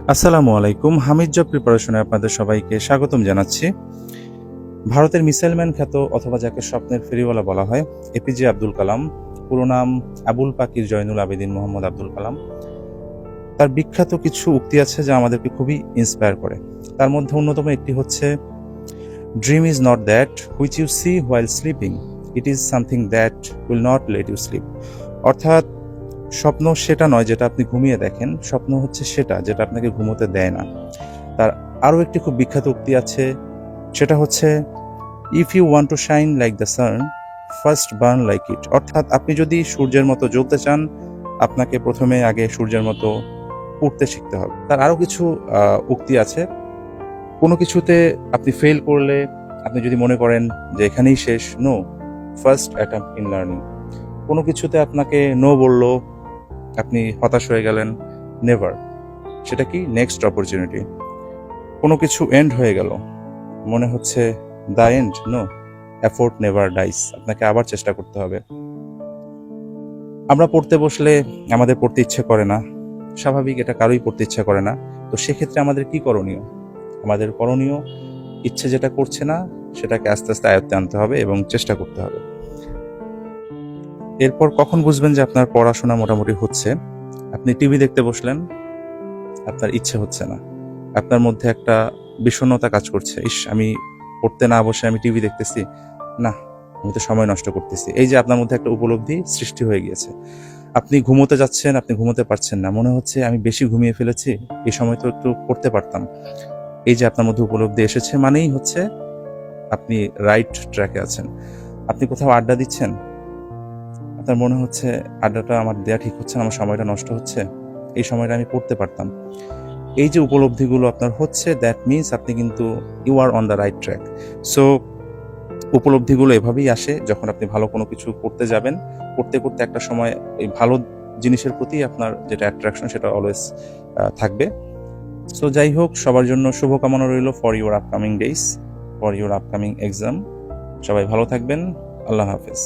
আসসালামু আলাইকুম। হামিদ জব প্রিপারেশনে আপনাদের সবাইকে স্বাগতম জানাচ্ছি। ভারতের মিসাইল ম্যান খ্যাত অথবা যাকে স্বপ্নের ফেরিওয়ালা বলা হয় এপিজে আব্দুল কালাম, পুরো নাম আবুল পাকির জয়নুল আবেদিন মোহাম্মদ আব্দুল কালাম। তার বিখ্যাত কিছু উক্তি আছে যা আমাদেরকে খুবই ইন্সপায়ার করে। তার মধ্যে অন্যতম একটি হচ্ছে, dream is not that which you see while sleeping, it is something that will not let you sleep. অর্থাৎ স্বপ্ন সেটা নয় যেটা আপনি ঘুমিয়ে দেখেন, স্বপ্ন হচ্ছে সেটা যেটা আপনাকে ঘুমোতে দেয় না। তার আরও একটি খুব বিখ্যাত উক্তি আছে, সেটা হচ্ছে, if you want to shine like the sun first burn like it. অর্থাৎ আপনি যদি সূর্যের মতো জ্বলতে চান, আপনাকে প্রথমে আগে সূর্যের মতো উঠতে শিখতে হবে। তার আরও কিছু উক্তি আছে, কোনো কিছুতে আপনি ফেল করলে আপনি যদি মনে করেন যে এখানেই শেষ, no, first attempt in learning. কোনো কিছুতে আপনাকে নো বললো, আপনি হতাশ হয়ে গেলেন, নেভার, সেটা কি নেক্সট অপরচুনিটি। কোনো কিছু এন্ড হয়ে গেল, মনে হচ্ছে the end, no, effort never dies, আপনাকে আবার চেষ্টা করতে হবে। আমরা পড়তে বসলে আমাদের পড়তে ইচ্ছে করে না, স্বাভাবিক, এটা কারোই পড়তে ইচ্ছে করে না। তো সেক্ষেত্রে আমাদের কি করণীয়? আমাদের করণীয়, ইচ্ছে যেটা করছে না সেটাকে আস্তে আস্তে আয়ত্তে আনতে হবে এবং চেষ্টা করতে হবে। এরপর কখন বুঝবেন যে আপনার পড়াশোনা মোটামুটি হচ্ছে? আপনি টিভি দেখতে বসলেন, আপনার ইচ্ছে হচ্ছে না, আপনার মধ্যে একটা বিষণ্ণতা কাজ করছে, ইস, আমি পড়তে না বসে আমি টিভি দেখতেছি, না, আমি তো সময় নষ্ট করতেছি। এই যে আপনার মধ্যে একটা উপলব্ধি সৃষ্টি হয়ে গিয়েছে। আপনি ঘুমোতে যাচ্ছেন, আপনি ঘুমোতে পারছেন না, মনে হচ্ছে আমি বেশি ঘুমিয়ে ফেলেছি, এই সময় তো একটু পড়তে পারতাম। এই যে আপনার মধ্যে উপলব্ধি এসেছে, মানেই হচ্ছে আপনি রাইট ট্র্যাকে আছেন। আপনি কোথাও আড্ডা দিচ্ছেন, আপনার মনে হচ্ছে আড্ডাটা আমার দেয়া ঠিক হচ্ছে না, আমার সময়টা নষ্ট হচ্ছে, এই সময়টা আমি পড়তে পারতাম। এই যে উপলব্ধিগুলো আপনার হচ্ছে, দ্যাট মিনস আপনি কিন্তু you R on the right track. So উপলব্ধিগুলো এভাবেই আসে যখন আপনি ভালো কোনো কিছু করতে যাবেন, করতে করতে একটা সময় এই ভালো জিনিসের প্রতি আপনার যেটা অ্যাট্রাকশন সেটা অলওয়েজ থাকবে। সো যাই হোক, সবার জন্য শুভকামনা রইল for your upcoming days, for your upcoming exam. সবাই ভালো থাকবেন। আল্লাহ হাফেজ।